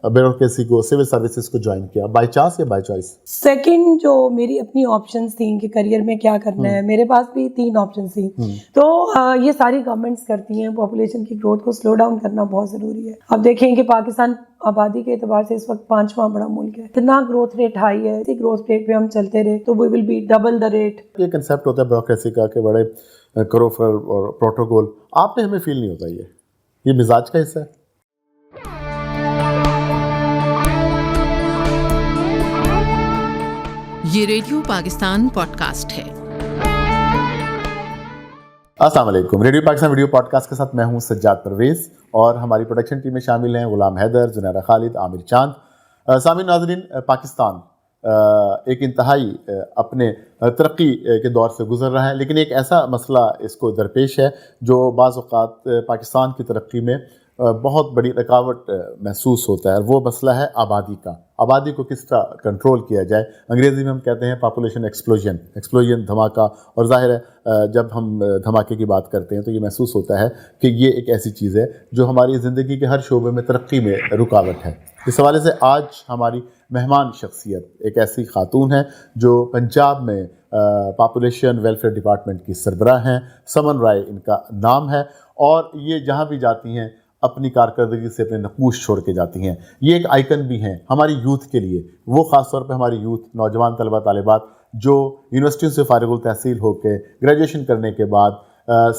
Bureaucracy کو, civil services کو join کیا؟ بائی چانس یا بائی چوائس؟ سیکنڈ جو میری اپنی آپشنس تھیں کہ کریئر میں کیا کرنا ہے, میرے پاس بھی 3 آپشنس تھیں. تو یہ ساری گورنمنٹس کرتی ہیں, پاپولیشن کی گروتھ کو سلو ڈاؤن کرنا بہت ضروری ہے. اب دیکھیں کہ پاکستان آبادی کے اعتبار سے اس وقت 5واں بڑا ملک ہے, اتنا گروتھ ریٹ ہائی ہے. اسی گروتھ ریٹ پہ ہم چلتے رہے تو we will be double the rate. یہ کنسیپٹ ہوتا ہے بیوروکریسی کا کہ بڑے کروفر اور پروٹوکول, آپ میں ہمیں فیل نہیں ہوتا یہ مزاج کا حصہ ہے. یہ ریڈیو پاکستان پوڈ کاسٹ ہے. السلام علیکم. Radio Pakistan video podcast کے ساتھ میں ہوں سجاد پرویز, اور ہماری پروڈکشن ٹیم میں شامل ہیں غلام حیدر, زنیرہ خالد, عامر چاند. سامعین ناظرین, پاکستان ایک انتہائی اپنے ترقی کے دور سے گزر رہا ہے, لیکن ایک ایسا مسئلہ اس کو درپیش ہے جو بعض اوقات پاکستان کی ترقی میں بہت بڑی رکاوٹ محسوس ہوتا ہے, اور وہ مسئلہ ہے آبادی کا. آبادی کو کس طرح کنٹرول کیا جائے. انگریزی میں ہم کہتے ہیں پاپولیشن ایکسپلوژن, دھماکہ. اور ظاہر ہے جب ہم دھماکے کی بات کرتے ہیں تو یہ محسوس ہوتا ہے کہ یہ ایک ایسی چیز ہے جو ہماری زندگی کے ہر شعبے میں ترقی میں رکاوٹ ہے. اس حوالے سے آج ہماری مہمان شخصیت ایک ایسی خاتون ہے جو پنجاب میں پاپولیشن ویلفیئر ڈپارٹمنٹ کی سربراہ ہیں. سمن رائے ان کا نام ہے, اور یہ جہاں بھی جاتی ہیں اپنی کارکردگی سے اپنے نقوش چھوڑ کے جاتی ہیں. یہ ایک آئیکن بھی ہیں ہماری یوتھ کے لیے, وہ خاص طور پہ ہماری یوتھ, نوجوان طلبہ طالبات جو یونیورسٹیوں سے فارغ التحصیل ہو کے گریجویشن کرنے کے بعد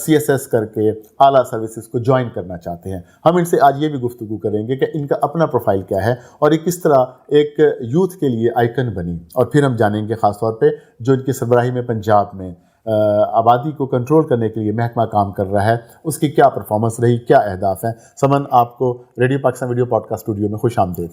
CSS کر کے اعلیٰ سروسز کو جوائن کرنا چاہتے ہیں. ہم ان سے آج یہ بھی گفتگو کریں گے کہ ان کا اپنا پروفائل کیا ہے اور یہ کس طرح ایک یوتھ کے لیے آئیکن بنی. اور پھر ہم جانیں گے خاص طور پہ جو ان کی سربراہی میں پنجاب میں آبادی کو کنٹرول کرنے کے لیے محکمہ کام کر رہا ہے, اس کی کیا پرفارمنس رہی, کیا اہداف ہیں. سمن, آپ کو radio Pakistan video podcast studio میں خوش آمدید.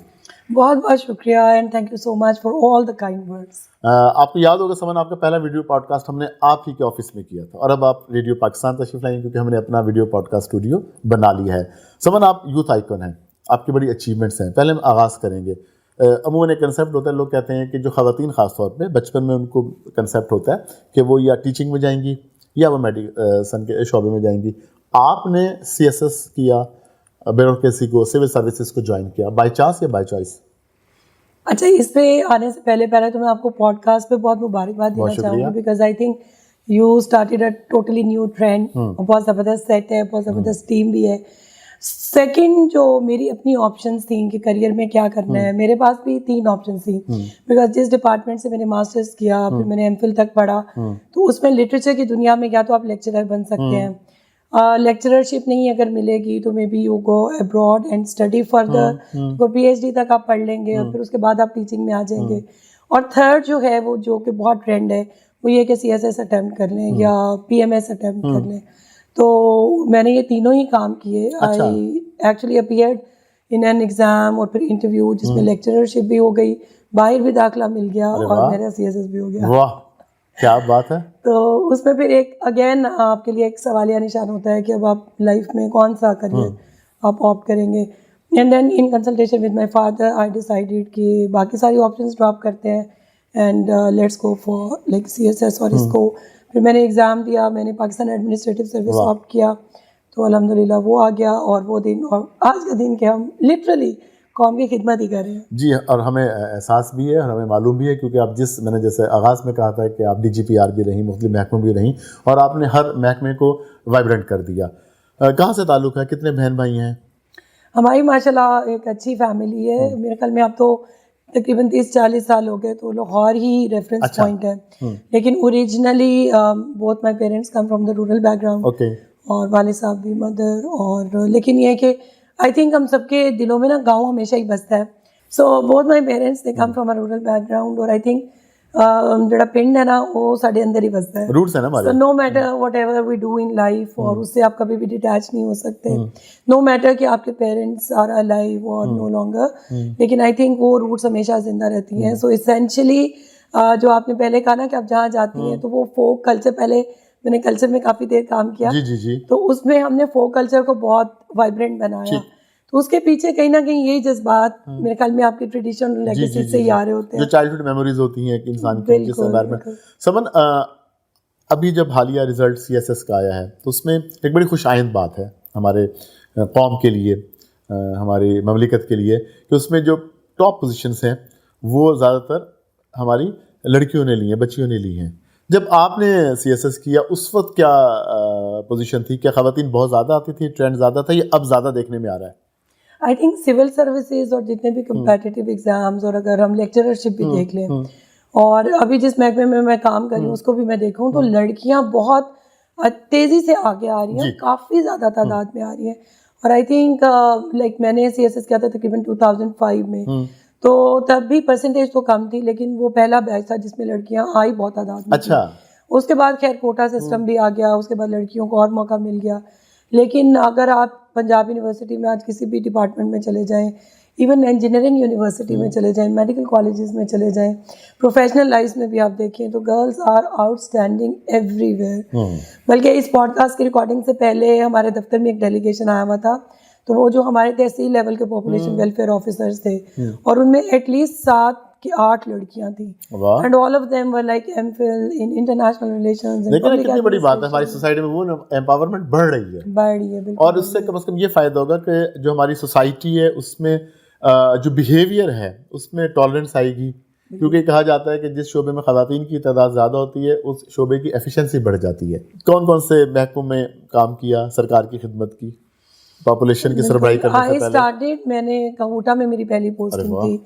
بہت بہت شکریہ, and thank you so much for all the kind words. آپ کو یاد ہوگا سمن, آپ کا پہلا ویڈیو پوڈ کاسٹ ہم نے آپ ہی کے آفس میں کیا تھا, اور اب آپ ریڈیو پاکستان تشریف لائیں کیونکہ ہم نے اپنا ویڈیو پوڈ کاسٹ اسٹوڈیو بنا لیا ہے. سمن, آپ یوتھ آئیکن ہیں, آپ کی بڑی اچیومنٹس ہیں. پہلے ہم آغاز کریں گے. عموماً ایک کنسیپٹ ہوتا ہے, لوگ کہتے ہیں کہ جو خواتین خاص طور پہ بچپن میں ان کو کنسیپٹ ہوتا ہے کہ وہ یا ٹیچنگ میں جائیں گی یا وہ میڈیسن کے شعبے میں جائیں گی. آپ نے CSS کیا, بیوروکریسی کو, سول سروسز کو جوائن کیا, بائی چانس یا بائی چوائس؟ اچھا, اس پہ آنے سے پہلے تو میں آپ کو پوڈ کاسٹ پہ بہت مبارکباد دینا چاہوں گی, because I think you started a totally new trend. بہت زبردست سیٹ ہے, بہت زبردست ٹیم بھی ہے. سیکنڈ جو میری اپنی آپشنس تھیں کہ کریئر میں کیا کرنا ہے, میرے پاس بھی 3 آپشنس تھیں. بیکاز جس ڈپارٹمنٹ سے میں نے ماسٹرس کیا, پھر میں نے MPhil تک پڑھا, تو اس میں لٹریچر کی دنیا میں یا تو آپ لیکچرر بن سکتے ہیں, لیکچررشپ نہیں اگر ملے گی تو may be you go abroad and study further, تو PhD تک آپ پڑھ لیں گے, اور پھر اس کے بعد آپ ٹیچنگ میں آ جائیں گے. اور تھرڈ جو ہے وہ جو کہ بہت ٹرینڈ ہے, وہ یہ کہ CSS اٹیمپٹ کر لیں یا PMS اٹیمپٹ کر لیں. تو میں نے یہ تینوں ہی کام کیے. I actually appeared in an exam اور پھر انٹرویو جس میں لیکچررشپ بھی ہو گئی, باہر بھی داخلہ مل گیا, اور میرا CSS بھی ہو گیا. واہ, کیا بات ہے. تو اس میں پھر ایک اگین آپ کے لیے ایک سوالیہ نشان ہوتا ہے کہ اب آپ لائف میں کون سا کریئر آپ آپٹ کریں گے. And then in consultation with my father I decided کہ باقی ساری آپشنس ڈراپ کرتے ہیں and let's go for like CSS. اور اس کو پھر میں نے ایگزام دیا, میں نے پاکستان ایڈمنسٹریٹو سروس آپٹ کیا, تو الحمدللہ وہ آ گیا. اور وہ دن اور آج کا دن کہ ہم لٹرلی قوم کی خدمت ہی کر رہے ہیں. جی, اور ہمیں احساس بھی ہے اور ہمیں معلوم بھی ہے, کیونکہ آپ میں نے جیسے آغاز میں کہا تھا کہ آپ DGPR بھی رہیں, مختلف محکموں بھی رہیں, اور آپ نے ہر محکمے کو وائبرنٹ کر دیا. کہاں سے تعلق ہے, کتنے بہن بھائی ہیں؟ ہماری ماشاءاللہ ایک اچھی فیملی ہے. میرے خیال میں اب تو تقریباً 30-40 سال ہو گئے, تو لاہور ہی ریفرنس پوائنٹ ہے. لیکن originally both my parents come from the rural back ground, اور والد صاحب بھی, مدر. اور لیکن یہ کہ آئی تھنک ہم سب کے دلوں میں نا گاؤں ہمیشہ ہی بستا ہے. So both my parents they come from a rural back ground, اور آئی تھنک جڑا پنڈ ہے نا وہ سارے اندر ہی بستا ہے. روٹس ہے نا ہمارے. No matter whatever we do in life, اور اس سے آپ کبھی بھی ڈیٹیچ نہیں ہو سکتے, نو میٹر کہ آپ کے پیرنٹس آر الائیو اور نو لانگر, لیکن آئی تھنک وہ روٹس ہمیشہ زندہ رہتی ہیں. سو اسینشلی جو آپ نے پہلے کہا نا کہ آپ جہاں جاتی ہیں تو وہ فوک کلچر, پہلے میں نے کلچر میں کافی دیر کام کیا, تو اس میں ہم نے فوک کلچر کو بہت وائبرنٹ بنایا. تو اس کے پیچھے کہیں نہ کہیں یہی جذبات میرے خیال میں آپ کی ٹریڈیشن لیگیسی سے ہی آ رہے ہوتے ہیں, جو چائلڈہڈ میموریز ہوتی ہیں ایک انسان کی جس انوائرمنٹ. سمن, ابھی جب حالیہ رزلٹ CSS کا آیا ہے تو اس میں ایک بڑی خوش آئند بات ہے ہمارے قوم کے لیے, ہماری مملکت کے لیے کہ اس میں جو ٹاپ پوزیشنس ہیں وہ زیادہ تر ہماری لڑکیوں نے لی ہیں, بچیوں نے لی ہیں. جب آپ نے سی ایس ایس کیا اس وقت کیا پوزیشن تھی؟ کیا خواتین بہت زیادہ آتی تھی, ٹرینڈ زیادہ تھا, یہ اب زیادہ دیکھنے میں آ رہا ہے؟ آئی تھنک سول سروسز اور جتنے بھی کمپیٹیٹیو ایگزامز, اور اگر ہم لیکچررشپ بھی دیکھ لیں, اور ابھی جس محکمے میں میں کام کر رہی ہوں اس کو بھی میں دیکھوں تو لڑکیاں بہت تیزی سے آگے آ رہی ہیں, کافی زیادہ تعداد میں آ رہی ہیں. اور آئی تھنک لائک میں نے سی ایس ایس کیا تھا تقریباً 2005 میں, تو تب بھی پرسنٹیج تو کم تھی, لیکن وہ پہلا بیچ تھا جس میں لڑکیاں آئی بہت تعداد میں. اچھا. اس کے بعد خیر کوٹا سسٹم بھی آ گیا, اس کے بعد لڑکیوں کو اور موقع مل گیا. لیکن اگر آپ پنجاب یونیورسٹی میں آج کسی بھی ڈپارٹمنٹ میں چلے جائیں, ایون انجینئرنگ یونیورسٹی میں چلے جائیں, میڈیکل کالجز میں چلے جائیں, پروفیشنل لائف میں بھی آپ دیکھیں تو girls are outstanding everywhere. بلکہ اس پوڈ کاسٹ کی ریکارڈنگ سے پہلے ہمارے دفتر میں ایک ڈیلیگیشن آیا ہوا تھا, تو وہ جو ہمارے تحصیل لیول کے پاپولیشن ویلفیئر آفیسرز تھے, اور ان میں ایٹ لیسٹ 7 کہ 8 لڑکیاں تھیں, and all of them were like M Phil in international relations. لیکن کتنی بڑی بات ہے, ہماری سوسائٹی میں وہ امپاورمنٹ بڑھ رہی ہے, اور اس سے کم از کم یہ فائدہ ہوگا کہ جو ہماری سوسائٹی ہے اس میں جو بیہیویئر ہے اس میں ٹالرنس آئے گی, کیونکہ کہا جاتا ہے کہ جس شعبے میں خواتین کی تعداد زیادہ ہوتی ہے اس شعبے کی ایفیشنسی بڑھ جاتی ہے. کون کون سے محکموں میں کام کیا, سرکار کی خدمت کی, پاپولیشن کی سربراہی کرنے سے پہلے؟ میں نے کاہوٹا میں میری پہلی پوسٹنگ تھی.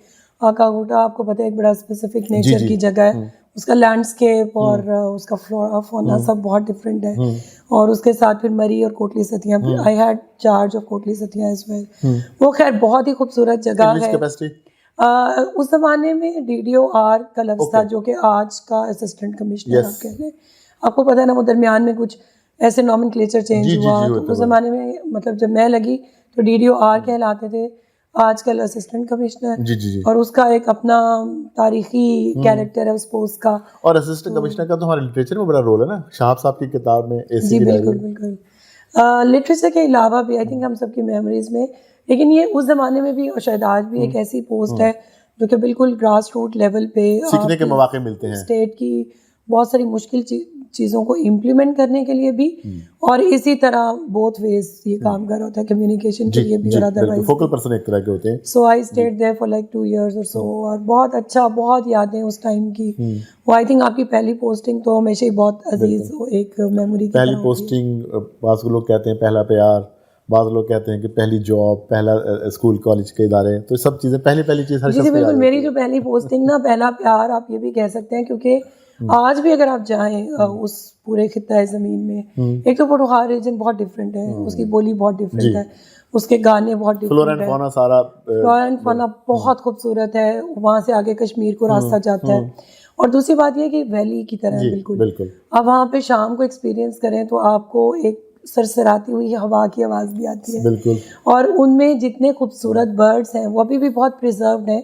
کاہوٹا آپ کو پتہ ہے ایک بڑا اسپیسیفک نیچر کی جگہ ہے, اس کا لینڈسکیپ اور اس کا فلورا فونا سب بہت ڈفرینٹ ہے. اور اس کے ساتھ پھر مری اور Kotli Sattian, I had charge of Kotli Sattian اس میں. وہ خیر بہت ہی خوبصورت جگہ ہے. اس زمانے میں ڈی ڈی او آر کا لفظ تھا جو کہ آج کا اسسٹنٹ کمشنر آپ کہہ لیں. آپ کو پتہ ہے نا وہ درمیان میں کچھ ایسے نومنکلیچر چینج ہوا, تو اس زمانے میں مطلب جب میں لگی تو ڈی ڈی او آر کہلاتے تھے, آج کل اسسٹنٹ کمشنر, اور اس کا ایک اپنا تاریخی کیریکٹر ہے اس پوسٹ کا. اور اسسٹنٹ کمشنر کا تو ہمارے لٹریچر میں بڑا رول ہے نا, شہاب صاحب کی کتاب میں. جی بالکل بالکل. لٹریچر کے علاوہ بھی آئی تھنک ہم سب کی میموریز میں, لیکن یہ اس زمانے میں بھی اور شاید آج بھی ایک ایسی پوسٹ ہے جو کہ بالکل گراس روٹ لیول پہ سیکھنے کے مواقع ملتے ہیں, اسٹیٹ کی بہت ساری مشکل چیزوں کو امپلیمنٹ کرنے کے لیے بھی, اور اسی طرح بوتھ ویز یہ کام کر رہا ہوتا ہے, کمیونیکیشن کے لیے بھی اور ادروائز. فوکل پرسن ایک طرح کے ہوتے ہیں. So I stayed there for like 2 years اور سو, اور بہت اچھا, بہت یادیں اس ٹائم کی. وہ آئی تھنک آپ کی پہلی پوسٹنگ تو ہمیشہ ہی بہت عزیز ایک میموری. پہلی پوسٹنگ, بعض لوگ کہتے ہیں پہلا پیار, بعض لوگ کہتے ہیں کہ پہلی جاب, پہلا اسکول کالج کے ادارے, تو سب چیزیں پہلی چیز ہر شخص. جی بالکل. میری جو پہلی پوسٹنگ نا, پہلا پیار آپ یہ بھی کہہ سکتے ہیں, کیونکہ آج بھی اگر آپ جائیں اس پورے خطہ زمین میں, ایک تو پٹوہار ریجن بہت ڈفرینٹ ہے, اس کی بولی بہت ڈفرینٹ ہے, اس کے گانے بہت ڈفرینٹ ہے, فلورا اینڈ فونا بہت خوبصورت ہے. وہاں سے آگے کشمیر کو راستہ جاتا ہے, اور دوسری بات یہ کہ ویلی کی طرح ہے بالکل. آپ وہاں پہ شام کو ایکسپیرینس کریں تو آپ کو ایک سرسراتی ہوئی ہوا کی آواز بھی آتی ہے, اور ان میں جتنے خوبصورت برڈس ہیں وہ ابھی بھی بہت پریزروڈ ہیں.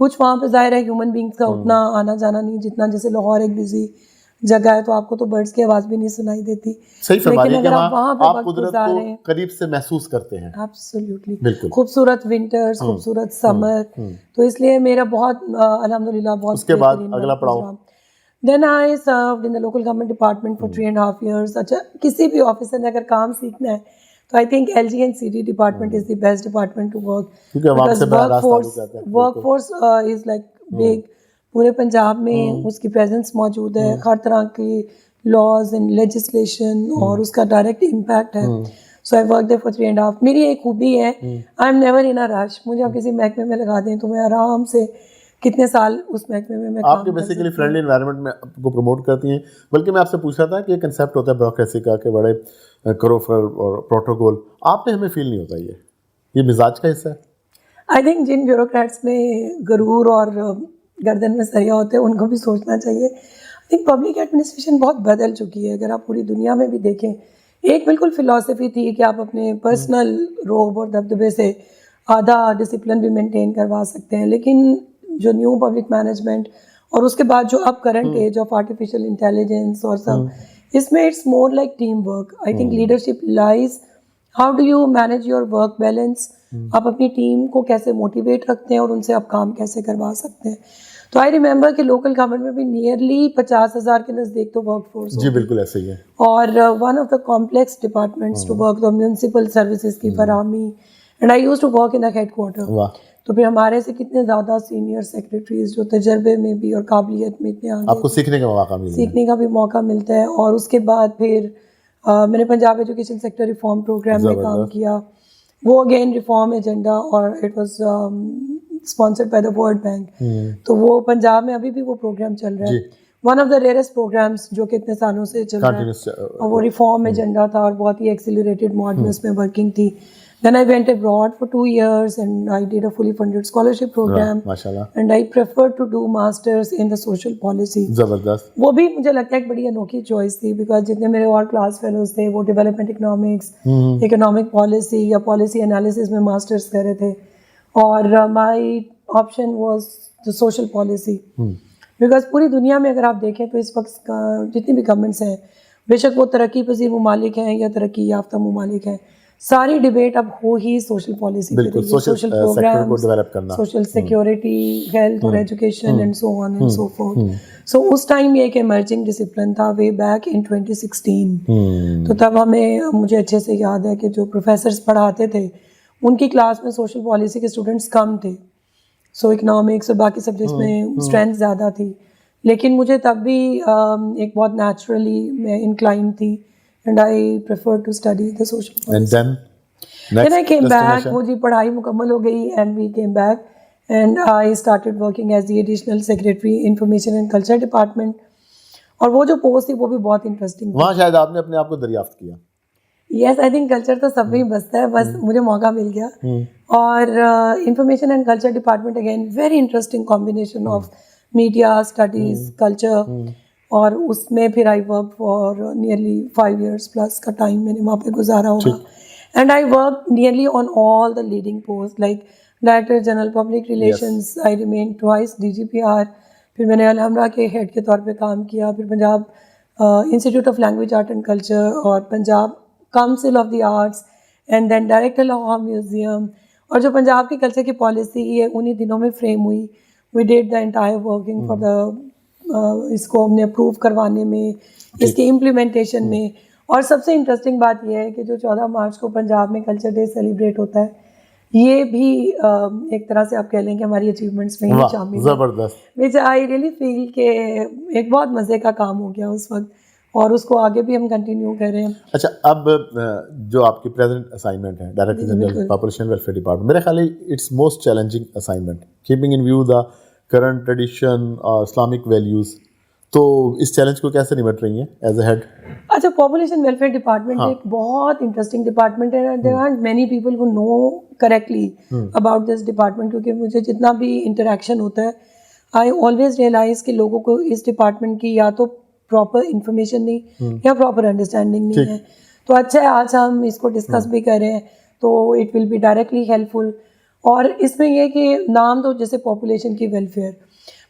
کچھ وہاں پہ ظاہر ہے ہیومن بینگس کا اتنا آنا جانا نہیں جتنا, جیسے لاہور ایک بزی جگہ ہے تو آپ کو تو برڈس کی آواز بھی نہیں سنائی دیتی. لیکن اگر آپ وہاں پہ وقت گزاریں, قریب سے محسوس کرتے ہیں. ایبسلیوٹلی. خوبصورت ونٹرز, خوبصورت سمر, تو اس لیے میرا بہت الحمدللہ بہت. اس کے بعد اگلا پڑاؤ, then I served in the local government department for 3.5 years. اچھا, کسی بھی آفیسر نے اگر کام سیکھنا ہے تو I think L G and C D department is the best department to work, because work force is like big. پورے پنجاب میں اس کی پریزنس موجود ہے, ہر طرح کی لاز اینڈ لیجسلیشن, اور اس کا ڈائریکٹ امپیکٹ ہے. سو آئی ورک دیر فار 3.5. میری ایک خوبی ہے, آئی ایم نیور ان اے رش. مجھے آپ کسی محکمے میں لگا دیں تو میں آرام سے کتنے سال اس محکمے میں آپ کے بیسیکلی فرینڈلی انوائرمنٹ میں آپ کو پروموٹ کرتی ہیں. بلکہ میں آپ سے پوچھ رہا تھا کہ یہ کنسیپٹ ہوتا ہے بیوروکریسی کا کہ بڑے کروفر اور پروٹوکول, آپ پہ ہمیں فیل نہیں ہوتا یہ مزاج کا حصہ ہے؟ آئی تھنک جن بیوروکریٹس میں غرور اور گردن میں سریا ہوتے ہیں ان کو بھی سوچنا چاہیے. آئی تھنک پبلک ایڈمنسٹریشن بہت بدل چکی ہے. اگر آپ پوری دنیا میں بھی دیکھیں, ایک بالکل فلاسفی تھی کہ آپ اپنے پرسنل روب اور دبدبے سے آدھا ڈسپلن بھی مینٹین کروا سکتے ہیں, لیکن جو نیو پبلک مینجمنٹ اور اس کے بعد جو اب current age of artificial intelligence اور سب, اس میں it's more like team work. I think leadership lies how do you manage your work balance. آپ اپنی ٹیم کو کیسے موٹیویٹ رکھتے ہیں اور ان سے آپ کام کیسے کروا سکتے ہیں. تو آئی ریممبر کہ لوکل گورنمنٹ میں بھی نیئرلی 50,000 کے نزدیک تو ورک فورس. جی بالکل ایسے ہی ہے. اور one of the complex departments to work, تو میونسپل سروسز کی فراہمی and I used to work in the headquarter. واہ. تو پھر ہمارے سے کتنے زیادہ سینئر سیکریٹریز جو تجربے میں بھی اور قابلیت میں اتنے آگے, آپ کو سیکھنے کا موقع ملتا ہے, سیکھنے کا بھی موقع ملتا ہے. اور اس کے بعد پھر میں نے Punjab education sector reform program میں کام کیا. وہ اگین ریفارم ایجنڈا, اور it was sponsored by the World Bank. تو وہ پنجاب میں ابھی بھی وہ پروگرام چل رہا ہے, one of the rarest programs جو کہ اتنے سالوں سے چل رہا ہے. اور وہ ریفارم ایجنڈا تھا اور بہت ہی ایکسیلریٹڈ موڈ میں اس میں ورکنگ تھی. Then I went abroad for 2 years and I did a fully funded scholarship program. MashaAllah. And I preferred to do masters in the social policy. زبردست. وہ بھی مجھے لگتا ہے ایک بڑی انوکھی چوائس تھی, بیکاز جتنے میرے اور کلاس فیلوز تھے وہ ڈیولپمنٹ اکنامکس, اکنامک پالیسی یا پالیسی انالیسس میں ماسٹرس کر رہے تھے, اور my option was the social policy. Because پوری دنیا میں اگر آپ دیکھیں تو اس وقت جتنی بھی گورنمنٹس ہیں, بے شک وہ ترقی پذیر ممالک ہیں یا ترقی یافتہ ممالک ہیں, ساری ڈبیٹ اب ہو ہی سوشل پالیسی پہ, social program, social security, health اور education and so on and so forth. So اس ٹائم یہ ایک ایمرجنگ ڈسپلن تھا وے بیک ان 2016. تو تب ہمیں, مجھے اچھے سے یاد ہے کہ جو پروفیسرس پڑھاتے تھے ان کی کلاس میں سوشل پالیسی کے اسٹوڈنٹس کم تھے. سو اکنامکس اور باقی سبجیکٹس میں اسٹرینتھ زیادہ تھی, لیکن مجھے تب بھی ایک بہت نیچرلی میں انکلائن تھی. And I preferred to study the social policy. And then I came back. وہ جی پڑھائی مکمل ہو گئی and we came back and I started working as the additional secretary information and culture department. اور وہ جو post تھی وہ بھی بہت انٹرسٹنگ. وہاں شاید آپ نے اپنے آپ کو دریافت کیا. Yes, I think culture تو سب میں ہی بستا ہے, بس مجھے موقع مل گیا. اور information and culture department again very interesting combination of media studies culture. اور اس میں پھر I work for nearly 5 years plus کا ٹائم میں نے وہاں پہ گزارا ہوگا. And I work nearly on all the leading post like director general public relations. I remain twice DGPR. پھر میں نے الحمرہ کے ہیڈ کے طور پہ کام کیا, پھر Punjab institute of language art and culture, اور Punjab council of the arts, and then director Lahore museum. اور جو پنجاب کی کلچر کی پالیسی ہے انہیں دنوں میں فریم ہوئی. We did the entire working for the, اس کو ہم نے اپروو کروانے میں, اس کی امپلیمنٹیشن میں. اور سب سے انٹرسٹنگ بات یہ ہے کہ جو 14 مارچ کو پنجاب میں کلچر ڈے سیلیبریٹ ہوتا ہے, یہ بھی ایک طرح سے آپ کہہ لیں کہ ہماری اچیومنٹس میں ہی شامل ہے. زبردست. وچ آئی ریئلی فیل کہ ایک بہت مزے کا کام ہو گیا اس وقت, اور اس کو آگے بھی ہم کنٹینیو کر رہے ہیں. اچھا, اب جو آپ کی پریزنٹ اسائنمنٹ ہے director general population welfare department, میرے خیال ہے it's most challenging assignment keeping in view the current tradition اور اسلامک ویلیوز. تو اس چیلنج کو کیسے نمٹ رہی ہیں ایز اے ہیڈ؟ اچھا, پاپولیشن ویلفیئر ڈپارٹمنٹ ایک بہت انٹرسٹنگ ڈپارٹمنٹ ہے. There are many people who know correctly about this department, کیونکہ مجھے جتنا بھی انٹریکشن ہوتا ہے آئی آلویز ریئلائز کہ لوگوں کو اس ڈپارٹمنٹ کی یا تو پراپر انفارمیشن نہیں یا پراپر انڈرسٹینڈنگ نہیں ہے. تو اچھا ہے آج ہم اس کو ڈسکس بھی کر رہے ہیں, تو it will be directly helpful. اور اس میں یہ کہ نام تو جیسے پاپولیشن کی ویلفیئر,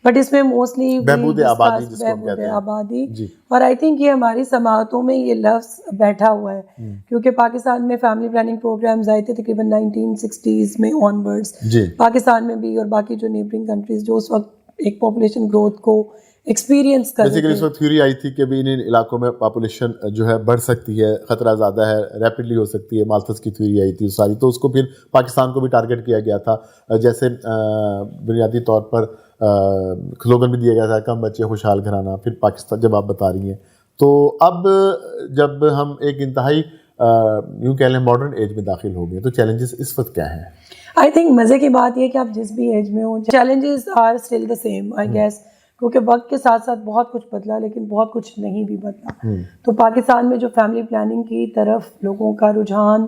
بٹ اس میں موسٹلی بہبود آبادی. اور آئی تھنک یہ ہماری سماعتوں میں یہ لفظ بیٹھا ہوا ہے, کیونکہ پاکستان میں فیملی پلاننگ پروگرامز آئے تھے تقریباً 1960s میں آن ورڈس. پاکستان میں بھی اور باقی جو نیبرنگ کنٹریز جو اس وقت ایک پاپولیشن گروتھ کو ایکسپیرینس کر رہے تھے. اس وقت تھیوری آئی تھی کہ بھی ان علاقوں میں پاپولیشن جو ہے بڑھ سکتی ہے, خطرہ زیادہ ہے, ریپڈلی ہو سکتی ہے. مالتھس کی تھیوری آئی تھی ساری, تو اس کو پھر پاکستان کو بھی ٹارگیٹ کیا گیا تھا. جیسے بنیادی طور پر سلوگن بھی دیا گیا تھا کم بچے خوشحال گھرانہ. پھر پاکستان جب آپ بتا رہی ہیں, تو اب جب ہم ایک انتہائی یوں کہہ لیں ماڈرن ایج میں داخل ہو گئے, تو چیلنجز اس وقت کیا ہیں؟ آئی تھنک مزے کی بات یہ کہ آپ جس بھی ایج میں ہوں, challenges are still the same I guess, کیونکہ وقت کے ساتھ ساتھ بہت کچھ بدلا لیکن بہت کچھ نہیں بھی بدلا. تو پاکستان میں جو فیملی پلاننگ کی طرف لوگوں کا رجحان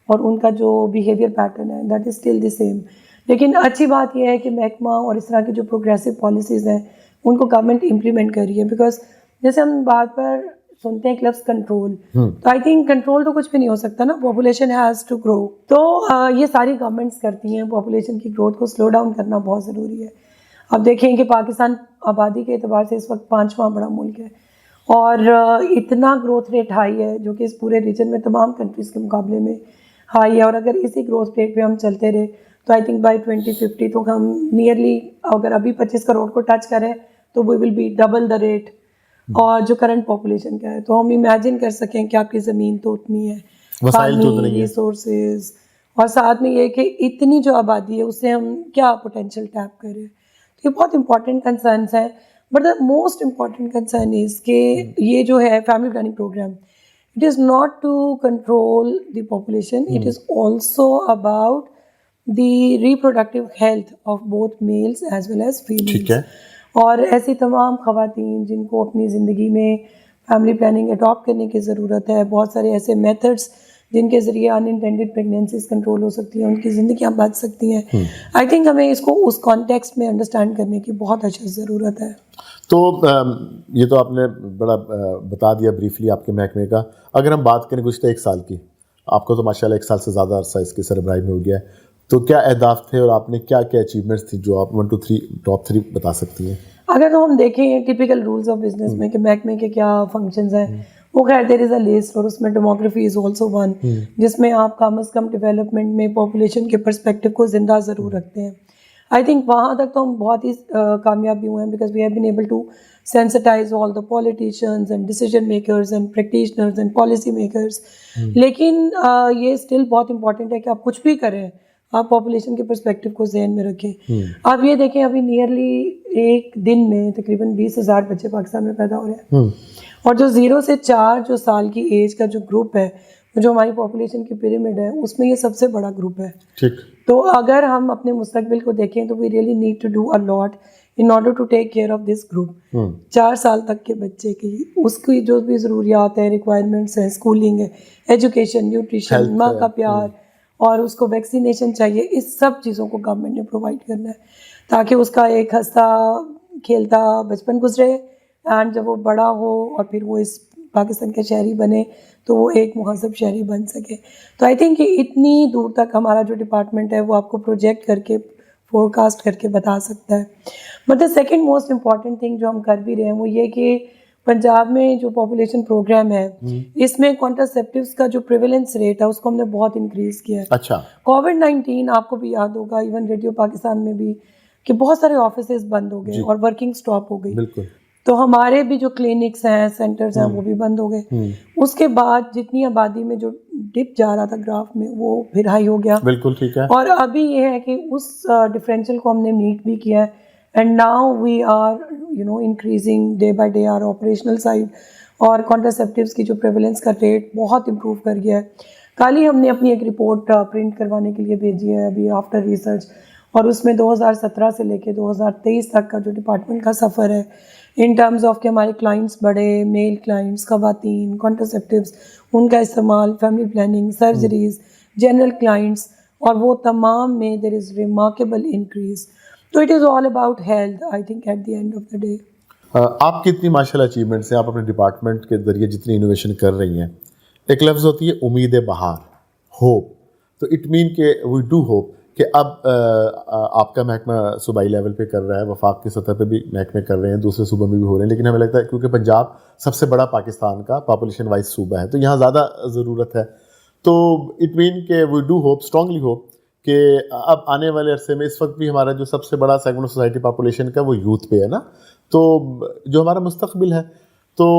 اور ان کا جو بیہیویئر پیٹرن ہے that is still the same. لیکن اچھی بات یہ ہے کہ محکمہ اور اس طرح کی جو پروگریسو پالیسیز ہیں ان کو گورنمنٹ امپلیمنٹ کر رہی ہے. بیکاز جیسے ہم بات پر سنتے ہیں لفظ کنٹرول, تو آئی تھنک کنٹرول تو کچھ بھی نہیں ہو سکتا نا, پاپولیشن ہیز ٹو گرو. تو یہ ساری گورنمنٹس کرتی ہیں, پاپولیشن کی گروتھ کو سلو ڈاؤن کرنا بہت ضروری ہے. اب دیکھیں کہ پاکستان آبادی کے اعتبار سے اس وقت 5واں بڑا ملک ہے, اور اتنا گروتھ ریٹ ہائی ہے جو کہ اس پورے ریجن میں تمام کنٹریز کے مقابلے میں ہائی ہے. اور اگر اسی گروتھ ریٹ پہ ہم چلتے رہے تو آئی تھنک بائی 2050 تو ہم نیئرلی, اگر ابھی 25 کروڑ کو ٹچ کریں تو we will be double the rate اور جو کرنٹ پاپولیشن کا ہے. تو ہم امیجن کر سکیں کہ آپ کی زمین تو اتنی ہے, پانی, ریسورسز اور ساتھ میں یہ کہ اتنی جو آبادی ہے اس سے ہم کیا پوٹینشیل ٹیپ کر رہے ہیں. تو یہ بہت امپورٹنٹ کنسرنس ہیں. But the most important concern is کہ یہ جو ہے family planning program, it is not to control the population, it is also about the reproductive health of both males as well as females. اور ایسی تمام خواتین جن کو اپنی زندگی میں فیملی پلاننگ اڈاپٹ کرنے کی ضرورت ہے, بہت سارے ایسے میتھڈس جن کے ذریعے ان انٹینڈیڈ پریگنینسیز کنٹرول ہو سکتی ہیں, ان کی زندگیاں بچ سکتی ہیں. آئی تھنک ہمیں اس کو اس کانٹیکسٹ میں انڈرسٹینڈ کرنے کی بہت اچھی ضرورت ہے. تو یہ تو آپ نے بڑا بتا دیا بریفلی آپ کے محکمے کا. اگر ہم بات کریں گزشتہ 1 سال کی, آپ کو تو ماشاء اللہ 1 سال سے زیادہ عرصہ اس کی سربراہی میں ہو گیا ہے, تو کیا اہداف تھے اور آپ نے کیا کیا اچیومنٹس تھیں جو آپ 1 2 3 ٹاپ 3 بتا سکتی ہیں؟ اگر ہم دیکھیں ٹپیکل رولز آف بزنس میں کہ محکمے کے کیا فنکشنز ہیں, وہ خیر دیر از اے لسٹ, اور اس میں ڈیموگرافی از آلسو ون, جس میں آپ کم از کم ڈیولپمنٹ میں پاپولیشن کے پرسپیکٹو کو زندہ ضرور رکھتے ہیں. آئی تھنک وہاں تک تو ہم بہت ہی کامیاب بھی ہوئے ہیں, because we have been able to sensitize all the politicians and decision makers and practitioners and policy makers. لیکن یہ اسٹل بہت امپورٹنٹ ہے کہ آپ کچھ بھی کریں آپ پاپولیشن کے پرسپیکٹو کو ذہن میں رکھیں. آپ یہ دیکھیں ابھی نیئرلی ایک دن میں تقریباً 20,000 بچے پاکستان میں پیدا ہو رہے ہیں, اور جو 0 سے 4 جو سال کی ایج کا جو گروپ ہے, جو ہماری پاپولیشن کی پیرامڈ ہے, اس میں یہ سب سے بڑا گروپ ہے. تو اگر ہم اپنے مستقبل کو دیکھیں تو we really need to do a lot in order to take care of this group. 4 سال تک کے بچے کی اس کی جو بھی ضروریات ہیں, ریکوائرمنٹس ہیں, اسکولنگ ہے, ایجوکیشن, نیوٹریشن, ماں کا پیار, اور اس کو ویکسینیشن چاہیے, اس سب چیزوں کو گورنمنٹ نے پرووائڈ کرنا ہے تاکہ اس کا ایک ہنستا کھیلتا بچپن گزرے, اینڈ جب وہ بڑا ہو اور پھر وہ اس پاکستان کا شہری بنے تو وہ ایک مہذب شہری بن سکے. تو آئی تھنک کہ اتنی دور تک ہمارا جو ڈپارٹمنٹ ہے وہ آپ کو پروجیکٹ کر کے فور کاسٹ کر کے بتا سکتا ہے. But the second most important thing جو ہم کر بھی رہے ہیں وہ یہ کہ پنجاب میں جو پاپولیشن پروگرام ہے اس میں کانٹرسیپٹیوز کا جو پریویلنس ریٹ ہے اس کو ہم نے بہت انکریز کیا ہے. اچھا, کووڈ-19 آپ کو بھی یاد ہوگا, ایون ریڈیو پاکستان میں بھی, کہ بہت سارے آفیسز بند ہو گئے اور ورکنگ سٹاپ ہو گئی. بالکل. تو ہمارے بھی جو کلینکس ہیں, سینٹرز ہیں, وہ بھی بند ہو گئے. اس کے بعد جتنی آبادی میں جو ڈپ جا رہا تھا گراف میں وہ پھر ہائی ہو گیا. بالکل ٹھیک ہے. اور ابھی یہ ہے کہ اس ڈفرینشیل کو ہم نے میٹ بھی کیا ہے, and now we are increasing day by day our operational side, اور کانٹرسیپٹیوز کی جو پریویلنس کا ریٹ بہت امپروو کر گیا ہے. کل ہی ہم نے اپنی ایک رپورٹ پرنٹ کروانے کے لیے بھیجی ہے ابھی آفٹر ریسرچ, اور اس میں 2017 سے لے کے 2023 تک کا جو ڈپارٹمنٹ کا سفر ہے ان ٹرمز آف کہ ہمارے کلائنٹس بڑے, میل کلائنٹس, خواتین, کانٹرسیپٹیوز, ان کا استعمال, family planning, surgeries, general clients, اور وہ تمام میں دیر از ریمارکیبل انکریز. تو it is all about health I think at the end of the day. آپ کی اتنی ماشاء اللہ اچیومنٹس ہیں, آپ اپنے ڈپارٹمنٹ کے ذریعے جتنی انوویشن کر رہی ہیں, ایک لفظ ہوتی ہے امید بہار, ہوپ. تو اٹ مین کہ وی ڈو ہوپ کہ اب آپ کا محکمہ صوبائی لیول پہ کر رہا ہے, وفاق کی سطح پہ بھی محکمے کر رہے ہیں, دوسرے صوبوں میں بھی ہو رہے ہیں, لیکن ہمیں لگتا ہے کیونکہ پنجاب سب سے بڑا پاکستان کا پاپولیشن وائز صوبہ ہے تو یہاں زیادہ ضرورت ہے. تو اٹ مین کہ we do hope, strongly hope, کہ اب آنے والے عرصے میں, اس وقت بھی ہمارا جو سب سے بڑا سیگمنٹ آف سوسائٹی پاپولیشن کا وہ یوتھ پہ ہے نا, تو جو ہمارا مستقبل ہے, تو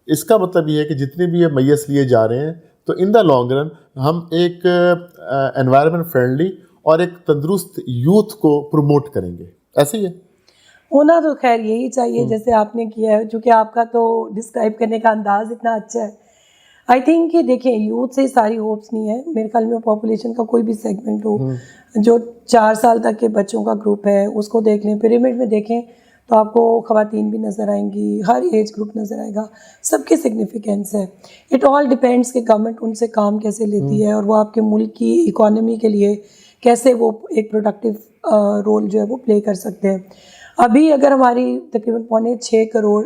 اس کا مطلب یہ ہے کہ جتنے بھی یہ میس لیے جا رہے ہیں تو ان دا لانگ رن ہم ایک انوائرمنٹ فرینڈلی اور ایک تندرست یوتھ کو پروموٹ کریں گے. ایسے ہی ہے ہونا تو خیر یہی چاہیے جیسے آپ نے کیا ہے, چونکہ آپ کا تو ڈسکرائب کرنے کا انداز اتنا اچھا ہے. آئی تھنک کہ دیکھیں یوتھ سے ساری ہوپس نہیں ہے, میرے خیال میں پاپولیشن کا کوئی بھی سیگمنٹ ہو, جو 4 سال تک کے بچوں کا گروپ ہے اس کو دیکھ لیں, پیرامڈ میں دیکھیں تو آپ کو خواتین بھی نظر آئیں گی, ہر ایج گروپ نظر آئے گا, سب کی سگنیفیکینس ہے. اٹ آل ڈپینڈس کہ گورنمنٹ ان سے کام کیسے لیتی ہے اور وہ آپ کے ملک کی اکانومی کے لیے کیسے وہ ایک پروڈکٹیو رول جو ہے وہ پلے کر سکتے ہیں. ابھی اگر ہماری تقریباً 6.25 کروڑ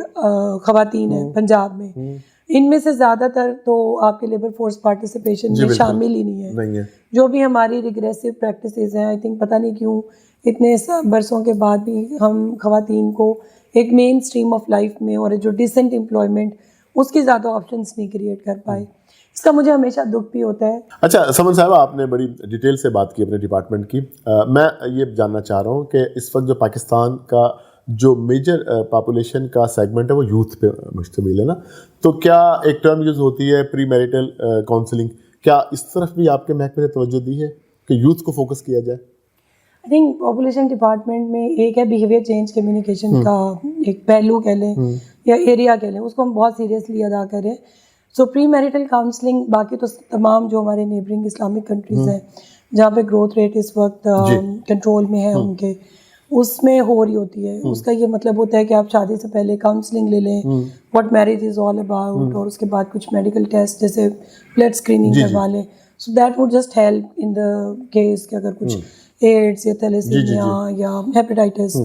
خواتین ہیں پنجاب میں, ان میں سے زیادہ تر تو آپ کے لیبر فورس پارٹیسپیشن میں شامل ہی نہیں ہے. جو بھی ہماری ریگریسو پریکٹسز ہیں, آئی تھنک پتہ نہیں کیوں اتنے برسوں کے بعد بھی ہم خواتین کو ایک مین اسٹریم آف لائف میں اور جو ڈیسنٹ امپلائمنٹ اس کی زیادہ آپشنس نہیں کریٹ کر پائے. اس کا مجھے ہمیشہ دکھ بھی ہوتا ہے. اچھا سمن صاحبہ, آپ نے بڑی ڈیٹیل سے بات کی اپنے ڈپارٹمنٹ کی. میں یہ جاننا چاہ رہا ہوں کہ اس وقت جو پاکستان کا جو میجر پاپولیشن کا سیگمنٹ ہے وہ یوتھ پہ مشتمل ہے نا, تو کیا ایک ٹرم یوز ہوتی ہے پری میریٹل کاؤنسلنگ, کیا اس طرف بھی آپ کے محکمے نے توجہ دی ہے؟ کہ یوتھ کو فوکس کیا جائے؟ آئی تھنک پاپولیشن ڈپارٹمنٹ میں ایک ہے بیہیویئر چینج کمیونیکیشن کا ایک پہلو کہہ لیں یا ایریا کہہ لیں, اس کو ہم بہت سیریسلی ادا کریں. سو پری میریٹل کاؤنسلنگ باقی تو تمام جو ہمارے نیبرنگ اسلامک کنٹریز ہیں جہاں پہ گروتھ ریٹ اس وقت کنٹرول میں ہے ان کے, اس میں ہو رہی ہوتی ہے. اس کا یہ مطلب ہوتا ہے کہ آپ شادی سے پہلے کاؤنسلنگ لے لیں, what marriage is all about, اور اس کے بعد کچھ میڈیکل ٹیسٹ جیسے بلڈ اسکریننگ کروا لیں. So that would just help in the case کہ اگر کچھ ایڈس یا تھیلیسیمیا یا ہیپیٹائٹس,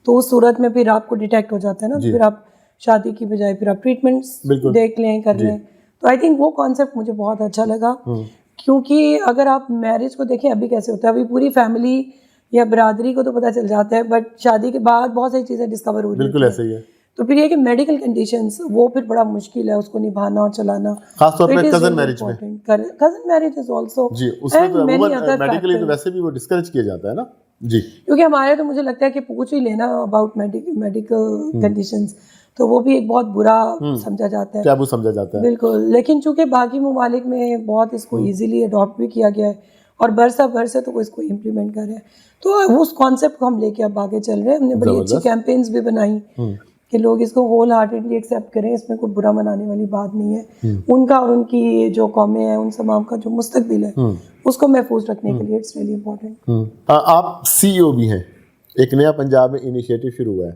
تو اس صورت میں پھر آپ کو ڈیٹیکٹ ہو جاتا ہے نا, پھر آپ شادی کی بجائے پھر آپ ٹریٹمنٹس دیکھ لیں, کر لیں. تو آئی تھنک وہ کانسیپٹ مجھے بہت اچھا لگا, کیونکہ اگر آپ میرج کو دیکھیں ابھی کیسے ہوتا ہے, ابھی پوری فیملی یا برادری کو تو پتہ چل جاتا ہے, بٹ شادی کے بعد بہت ساری چیزیں ڈسکور ہو رہی ہیں. بالکل ایسا ہی ہے. تو پھر یہ کہ میڈیکل کنڈیشنز وہ پھر بڑا مشکل ہے اس کو نبھانا اور چلانا, خاص طور پہ کزن میرج میں. کزن میرج از آلسو جی, اس میں تو میڈیکلی تو ویسے بھی وہ ڈسکریج کیا جاتا ہے نا. جی, کیونکہ ہمارے تو مجھے لگتا ہے کہ پوچھ ہی لینا اباؤٹ میڈیکل کنڈیشنز, تو وہ بھی ایک بہت برا سمجھا جاتا ہے, ٹیبو سمجھا جاتا ہے. بالکل. لیکن چونکہ باقی ممالک میں بہت اس کو ایزیلی اڈاپٹ بھی کیا گیا ہے اور برسہ برسہ تو وہ اس کو امپلیمنٹ کر رہے ہیں, تو اس کانسیپٹ کو ہم لے کے اب آگے چل رہے ہیں. ہم نے بڑی اچھی کیمپینز بھی بنائی کہ لوگ اس کو ہول ہارٹیڈلی ایکسیپٹ کریں, اس میں کوئی برا منانے والی بات نہیں ہے. ان کا اور ان کی جو قومیں ہیں ان تمام کا جو مستقبل ہے اس کو محفوظ رکھنے کے لیے اٹس ریئلی امپورٹنٹ. آپ سی ای او بھی ہیں, ایک نیا پنجاب میں انیشیٹو شروع ہوا ہے,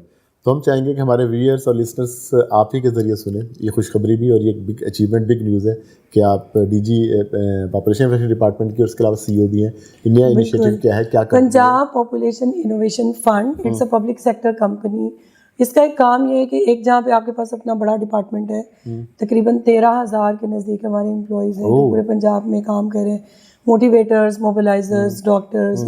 تو ہم چاہیں گے کہ ہمارے ویئرس اور لسنرس آپ ہی کے ذریعے سنیں. یہ خوشخبری بھی اور یہ ایک بگ اچیومنٹ, بگ نیوز ہے کہ آپ D G population information department کی اور اس کے علاوہ سی ای او بھی ہیں. یہ نیا انیشیٹو کیا ہے, کیا Punjab population innovation fund, it's a public sector company. اس کا ایک کام یہ ہے کہ ایک جہاں پہ آپ کے پاس اپنا بڑا ڈپارٹمنٹ ہے, تقریباً 13,000 کے نزدیک ہمارے امپلائیز ہیں جو پورے پنجاب میں کام کر رہے ہیں, motivators, mobilisers, doctors,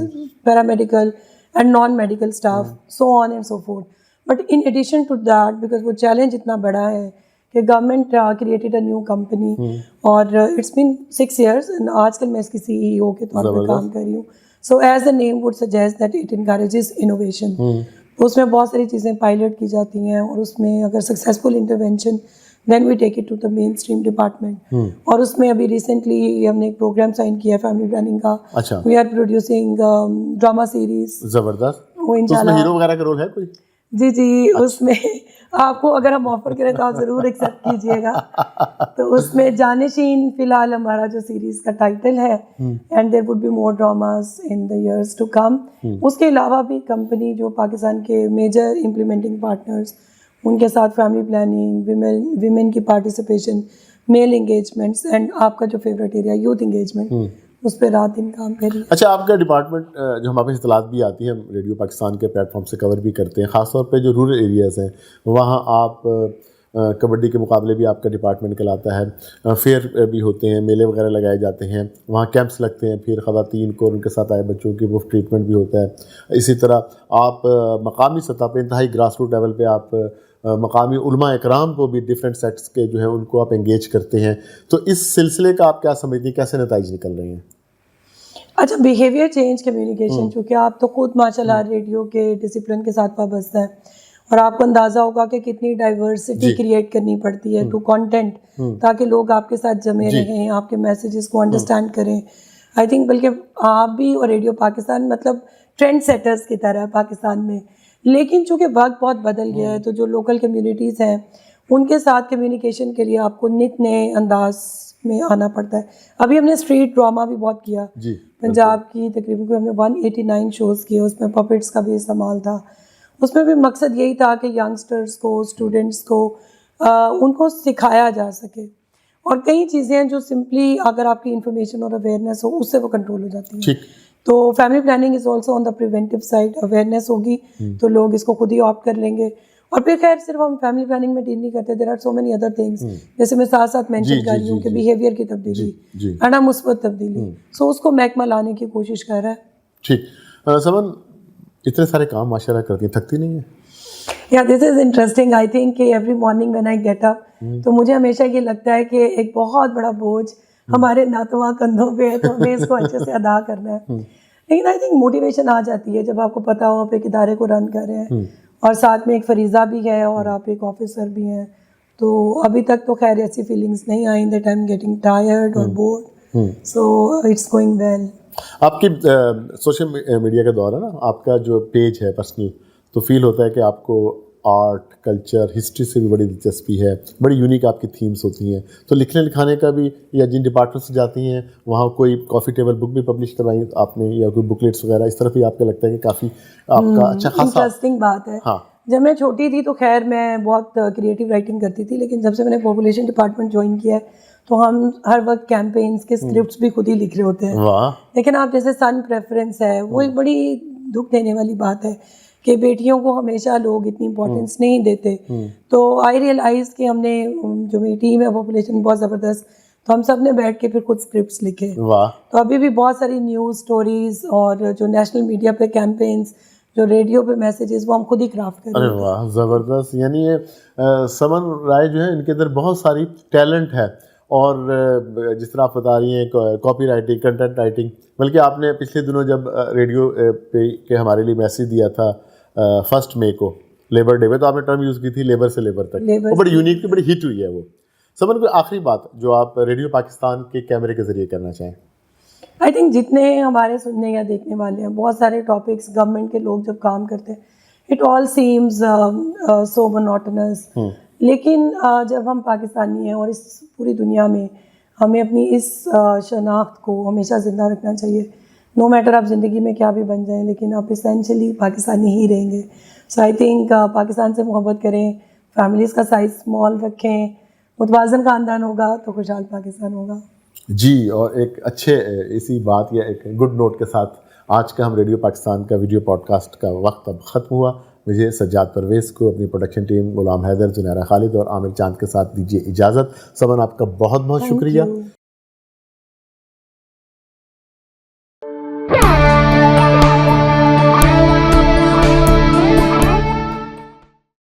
paramedical and non medical staff, so on and so forth. But in addition to that, because وہ چیلنج اتنا بڑا ہے کہ government created a new company, اور اٹس بین 6 years, آج کل میں اس کی سی ای او کے طور پہ کام کر رہی ہوں. So as a name would suggest that it encourages innovation. تو اس میں بہت ساری چیزیں پائلٹ کی جاتی ہیں, اور اس میں اگر successful intervention then we take it to the mainstream department. اور اس میں ابھی ریسنٹلی ہم نے ایک پروگرام سائن کیا ہے فیملی پلاننگ کا. We are producing drama series. زبردست. وہ انشاءاللہ ہیرو وغیرہ کا رول ہے کوئی؟ جی, اس میں آپ کو اگر ہم آفر کریں تو آپ ضرور ایکسیپٹ کیجیے گا. تو اس میں جانشین فی الحال ہمارا جو سیریز کا ٹائٹل ہے, and there would be more dramas in the years to come. اس کے علاوہ بھی کمپنی جو پاکستان کے میجر امپلیمنٹنگ پارٹنرز, ان کے ساتھ فیملی پلاننگ, ویمن کی پارٹیسپیشن, میل انگیجمنٹس, اینڈ آپ کا جو فیوریٹ ایریا یوتھ انگیجمنٹ, اس پہ رات دن کام کری. اچھا, آپ کا ڈپارٹمنٹ جو ہمارے پاس اطلاعات بھی آتی ہیں, ہم ریڈیو پاکستان کے پلیٹ فارم سے کور بھی کرتے ہیں, خاص طور پہ جو رورل ایریاز ہیں وہاں آپ کبڈی کے مقابلے بھی آپ کا ڈپارٹمنٹ کلاتا ہے, فیئر بھی ہوتے ہیں, میلے وغیرہ لگائے جاتے ہیں, وہاں کیمپس لگتے ہیں, پھر خواتین کو ان کے ساتھ آئے بچوں کی مفت ٹریٹمنٹ بھی ہوتا ہے. اسی طرح آپ مقامی سطح پہ انتہائی گراس روٹ لیول پہ آپ مقامی علماء اکرام کو بھی ڈفرینٹ سیکٹس کے جو ہیں ان کو آپ انگیج کرتے ہیں. تو اس سلسلے کا آپ کیا سمجھتے ہیں, کیسے نتائج نکل رہے ہیں؟ اچھا, بیہیویئر چینج کمیونیکیشن, چونکہ آپ تو خود ماشاء اللہ ریڈیو کے ڈسپلن کے ساتھ وابستہ ہیں, اور آپ کو اندازہ ہوگا کہ کتنی ڈائیورسٹی کریٹ کرنی پڑتی ہے ٹو کانٹینٹ, تاکہ لوگ آپ کے ساتھ جمے رہیں, آپ کے میسیجز کو انڈرسٹینڈ کریں. آئی تھنک بلکہ آپ بھی اور ریڈیو پاکستان مطلب ٹرینڈ سیٹرز کی طرح ہے پاکستان میں. لیکن چونکہ وقت بہت بدل گیا ہے, تو جو لوکل کمیونٹیز ہیں ان کے ساتھ کمیونیکیشن کے لیے آپ کو نت نئے انداز میں آنا پڑتا ہے. ابھی ہم نے اسٹریٹ ڈرامہ بھی بہت کیا پنجاب کی, تقریباً ہم نے 189 شوز کیے, اس میں پپٹس کا بھی استعمال تھا. اس میں بھی مقصد یہی تھا کہ ینگسٹرس کو, اسٹوڈنٹس کو, ان کو سکھایا جا سکے. اور کئی چیزیں ہیں جو سمپلی اگر آپ کی انفارمیشن اور اویئرنیس ہو اس سے وہ کنٹرول ہو جاتی ہیں. تو family planning is also on the preventive side. Awareness ہوگی تو لوگ اس کو خود ہی آپٹ کر لیں گے. اور پھر خیر صرف ہم فیملی پلاننگ میں ڈیل نہیں کرتے, there are so many other things, جیسے میں ساتھ ساتھ مینشن کر رہی ہوں کہ بیہیویئر کی تبدیلی, انا مثبت تبدیلی, سو اس کو محکمہ لانے کی کوشش کر رہا ہے. ٹھیک. سمن, اتنے سارے کام ماشاء اللہ کرتی ہیں, تھکتی نہیں ہیں؟ Yeah, this is interesting. I think کہ every morning when I get up, تو مجھے ہمیشہ یہ لگتا ہے کہ ایک بہت بڑا بوجھ ہمارے ناتواں کندھوں پہ ہے, تو ہمیں اس کو اچھے سے ادا کرنا ہے. لیکن آئی تھنک موٹیویشن آ جاتی ہے جب آپ کو پتا ہو آپ ایک ادارے کو رن کر رہے ہیں, اور ساتھ میں ایک فریضہ بھی ہے, اور آپ ایک آفیسر بھی ہیں. تو ابھی تک تو خیر ایسی فیلنگس نہیں آئیں that I am getting tired اور bored, so it's going well. آپ کی سوشل میڈیا کا دور ہے نا, آپ کا جو پیج ہے پرسنل, تو فیل ہوتا ہے کہ آپ کو آرٹ, کلچر, ہسٹری سے بھی بڑی دلچسپی ہے, بڑی یونیک آپ کی تھیمز ہوتی ہیں. تو لکھنے لکھانے کا بھی, یا جن ڈپارٹمنٹ سے جاتی ہیں وہاں کوئی کافی ٹیبل بک بھی پبلش کروائی آپ نے, یا کوئی بکلیٹس وغیرہ, اس طرف بھی آپ کو لگتا ہے کہ کافی آپ کا اچھا خاصا. انٹرسٹنگ بات ہے. ہاں, جب میں چھوٹی تھی تو خیر میں بہت کریٹیو رائٹنگ کرتی تھی, لیکن جب سے میں نے پاپولیشن ڈپارٹمنٹ جوائن کیا ہے تو ہم ہر وقت کیمپینس کے اسکرپٹس بھی خود ہی لکھ رہے ہوتے ہیں. واہ, لیکن آپ جیسے سن پریفرنس ہے, وہ ایک بڑی دکھ دینے والی بات ہے کہ بیٹیوں کو ہمیشہ لوگ اتنی امپورٹینس نہیں دیتے. تو آئی ریئلائز کہ ہم نے, جو میری ٹیم ہے پاپولیشن بہت زبردست, تو ہم سب نے بیٹھ کے پھر خود اسکرپٹس لکھے. واہ, تو ابھی بھی بہت ساری نیوز اسٹوریز اور جو نیشنل میڈیا پہ کیمپینس, جو ریڈیو پہ میسیجز, وہ ہم خود ہی کرافٹ کریں. ارے واہ, زبردست. یعنی یہ سمن رائے جو ہے, ان کے اندر بہت ساری ٹیلنٹ ہے. اور جس طرح آپ بتا رہی ہیں کاپی رائٹنگ, کنٹینٹ رائٹنگ, بلکہ آپ نے پچھلے دنوں جب ریڈیو پہ کہ ہمارے لیے میسیج دیا تھا 1 مئی کو, لیبر ڈے پہ, تو آپ نے ٹرم یوز کی تھی لیبر سے لیبر تک, وہ بڑی یونیک تھی, بڑی ہٹ ہوئی ہے وہ. سمن, کوئی آخری بات جو آپ ریڈیو پاکستان کے کیمرے کے ذریعے کرنا چاہیں؟ آئی تھنک جتنے ہمارے سننے یا دیکھنے والے ہیں, بہت سارے ٹاپکس گورنمنٹ کے لوگ جب کام کرتے ہیں, اٹ آل سیمز سو مونوٹنس, لیکن جب ہم پاکستانی ہیں اور اس پوری دنیا میں, ہمیں اپنی اس شناخت کو ہمیشہ زندہ رکھنا چاہیے. نو میٹر آپ زندگی میں کیا بھی بن جائیں, لیکن آپ اسینشلی پاکستانی ہی رہیں گے. سو آئی تھنک پاکستان سے محبت کریں, فیملیز کا سائز اسمال رکھیں, متوازن خاندان ہوگا تو خوشحال پاکستان ہوگا. جی, اور ایک اچھے اسی بات یا ایک گڈ نوٹ کے ساتھ آج کا ہم ریڈیو پاکستان کا ویڈیو پوڈ کاسٹ کا وقت اب ختم ہوا. مجھے سجاد پرویز کو, اپنی پروڈکشن ٹیم غلام حیدر, زنیرہ خالد اور عامر چاند کے ساتھ دیجیے اجازت. سمن, آپ کا بہت بہت شکریہ.